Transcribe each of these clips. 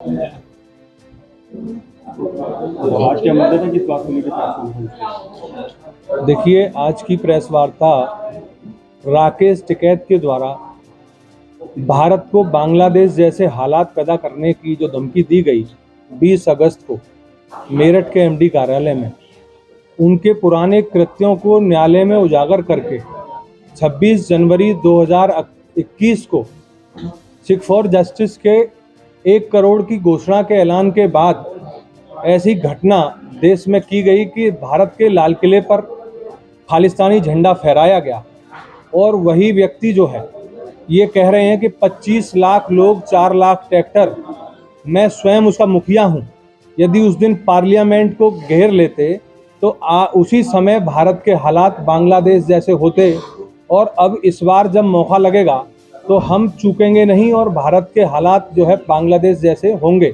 आज क्या मुद्दा था, किस बात को लेकर प्रेस? देखिए, आज की प्रेस वार्ता राकेश टिकैत के द्वारा भारत को बांग्लादेश जैसे हालात पैदा करने की जो धमकी दी गई 20 अगस्त को मेरठ के एमडी कार्यालय में, उनके पुराने कृत्यों को न्यायालय में उजागर करके 26 जनवरी 2021 को सिख फॉर जस्टिस के 1 करोड़ की घोषणा के ऐलान के बाद ऐसी घटना देश में की गई कि भारत के लाल किले पर खालिस्तानी झंडा फहराया गया। और वही व्यक्ति जो है ये कह रहे हैं कि 25 लाख लोग, 4 लाख ट्रैक्टर, मैं स्वयं उसका मुखिया हूं। यदि उस दिन पार्लियामेंट को घेर लेते तो उसी समय भारत के हालात बांग्लादेश जैसे होते। और अब इस बार जब मौका लगेगा तो हम चूकेंगे नहीं और भारत के हालात जो है बांग्लादेश जैसे होंगे।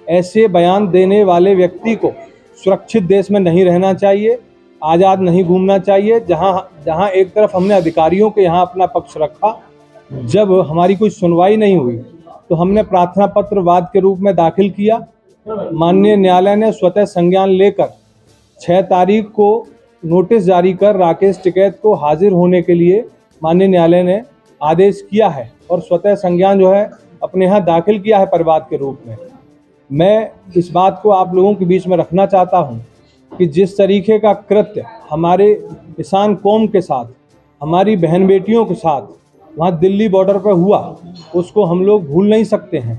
ऐसे बयान देने वाले व्यक्ति को सुरक्षित देश में नहीं रहना चाहिए, आज़ाद नहीं घूमना चाहिए। जहां एक तरफ हमने अधिकारियों के यहाँ अपना पक्ष रखा, जब हमारी कोई सुनवाई नहीं हुई तो हमने प्रार्थना पत्र वाद के रूप में दाखिल किया। माननीय न्यायालय ने स्वतः संज्ञान लेकर 6 तारीख को नोटिस जारी कर राकेश टिकैत को हाजिर होने के लिए माननीय न्यायालय ने आदेश किया है और स्वतः संज्ञान जो है अपने यहाँ दाखिल किया है परिवाद के रूप में। मैं इस बात को आप लोगों के बीच में रखना चाहता हूं कि जिस तरीके का कृत्य हमारे किसान कौम के साथ, हमारी बहन बेटियों के साथ वहाँ दिल्ली बॉर्डर पर हुआ, उसको हम लोग भूल नहीं सकते हैं।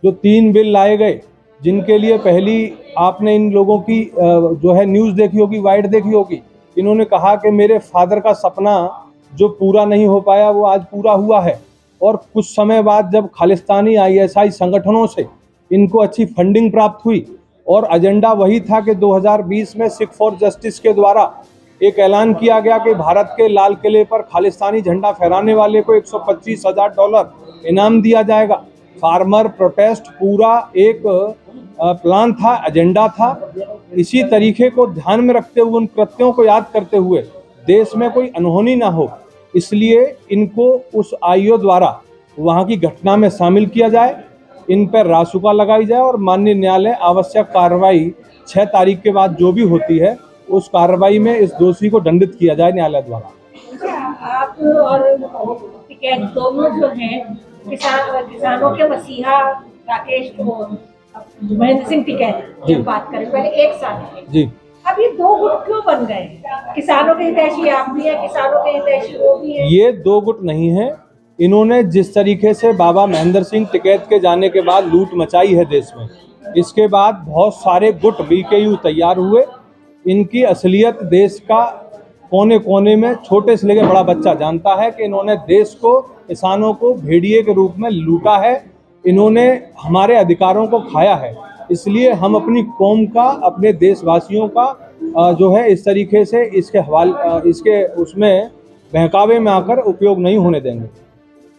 जो 3 बिल लाए गए, जिनके लिए पहली आपने इन लोगों की जो है न्यूज़ देखी होगी, वाइड देखी होगी। इन्होंने कहा कि मेरे फादर का सपना जो पूरा नहीं हो पाया वो आज पूरा हुआ है। और कुछ समय बाद जब खालिस्तानी ISI संगठनों से इनको अच्छी फंडिंग प्राप्त हुई और एजेंडा वही था कि 2020 में सिख फॉर जस्टिस के द्वारा एक ऐलान किया गया कि भारत के लाल किले पर खालिस्तानी झंडा फहराने वाले को $125,000 इनाम दिया जाएगा। फार्मर प्रोटेस्ट पूरा एक प्लान था, एजेंडा था। इसी तरीके को ध्यान में रखते हुए, उन कृत्यों को याद करते हुए देश में कोई अनहोनी ना हो, इसलिए इनको उस आईओ द्वारा वहाँ की घटना में शामिल किया जाए, इन पर रासुका लगाई जाए और माननीय न्यायालय आवश्यक कार्रवाई 6 तारीख के बाद जो भी होती है उस कार्रवाई में इस दोषी को दंडित किया जाए न्यायालय द्वारा। आप और टिकैत दोनों जो हैं किसानों के मसीहा राकेश महेंद्र सिंह टिकैत की बात करें, पहले एक साथ है जी। अब ये 2 गुट क्यों बन गए? किसानों के हितैषी आप भी है, किसानों के हितैषी वो भी है। ये 2 गुट नहीं है। इन्होंने जिस तरीके से बाबा महेंद्र सिंह टिकैत के जाने के बाद लूट मचाई है देश में, इसके बाद बहुत सारे गुट BKU तैयार हुए। इनकी असलियत देश का कोने कोने में छोटे से लेकर बड़ा बच्चा जानता है कि इन्होंने देश को, किसानों को भेड़िए के रूप में लूटा है। इन्होंने हमारे अधिकारों को खाया है। इसलिए हम अपनी कौम का, अपने देशवासियों का जो है इस तरीके से इसके उसमें बहकावे में आकर उपयोग नहीं होने देंगे।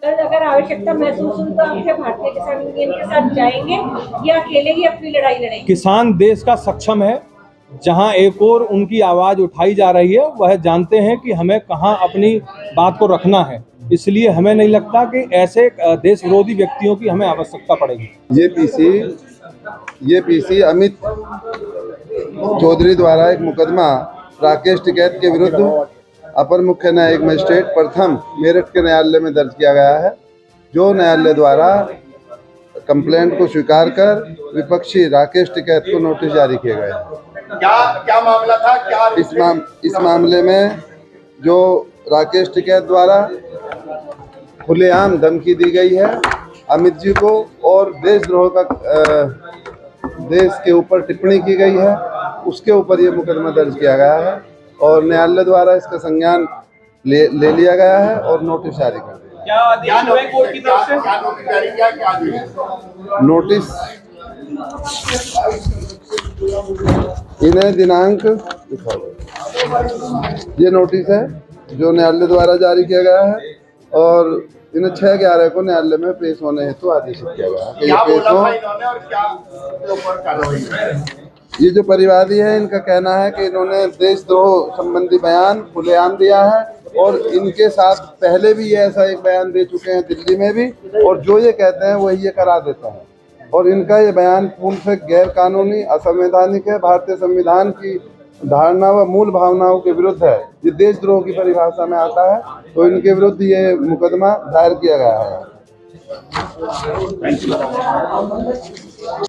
अगर आवश्यकता महसूस हो तो आप भारतीय किसान यूनियन के साथ जाएंगे या अकेले ही अपनी लड़ाई लड़ेंगे? किसान देश का सक्षम है। जहां एक और उनकी आवाज उठाई जा रही है, वह जानते हैं कि हमें कहां अपनी बात को रखना है। इसलिए हमें नहीं लगता कि ऐसे देश विरोधी व्यक्तियों की हमें आवश्यकता पड़ेगी। ये पीसी अमित चौधरी द्वारा एक मुकदमा राकेश टिकैत के विरुद्ध अपर मुख्य न्यायिक मजिस्ट्रेट प्रथम मेरठ के न्यायालय में दर्ज किया गया है, जो न्यायालय द्वारा कंप्लेंट को स्वीकार कर विपक्षी राकेश टिकैत को नोटिस जारी किए गए हैं। क्या मामला था? क्या इस मामले में जो राकेश टिकैत द्वारा खुलेआम धमकी दी गई है अमित जी को और देशद्रोह का देश के ऊपर टिप्पणी की गई है, उसके ऊपर ये मुकदमा दर्ज किया गया है और न्यायालय द्वारा इसका संज्ञान ले लिया गया है और नोटिस जारी कर दिया। नोटिस इन्हें दिनांक ये नोटिस है जो न्यायालय द्वारा जारी किया गया है और इन्हें 6/11 को न्यायालय में पेश होने हेतु आदेशित किया गया है कि ये पेश हो। ये जो परिवादी है, इनका कहना है कि इन्होंने देशद्रोह संबंधी बयान खुलेआम दिया है और इनके साथ पहले भी ये ऐसा एक बयान दे चुके हैं दिल्ली में भी, और जो ये कहते हैं वही ये करा देता है। और इनका ये बयान पूर्ण से गैर कानूनी, असंवैधानिक है, भारतीय संविधान की धारणा व मूल भावनाओं के विरुद्ध है। ये देशद्रोह की परिभाषा में आता है, तो इनके विरुद्ध ये मुकदमा दायर किया गया है।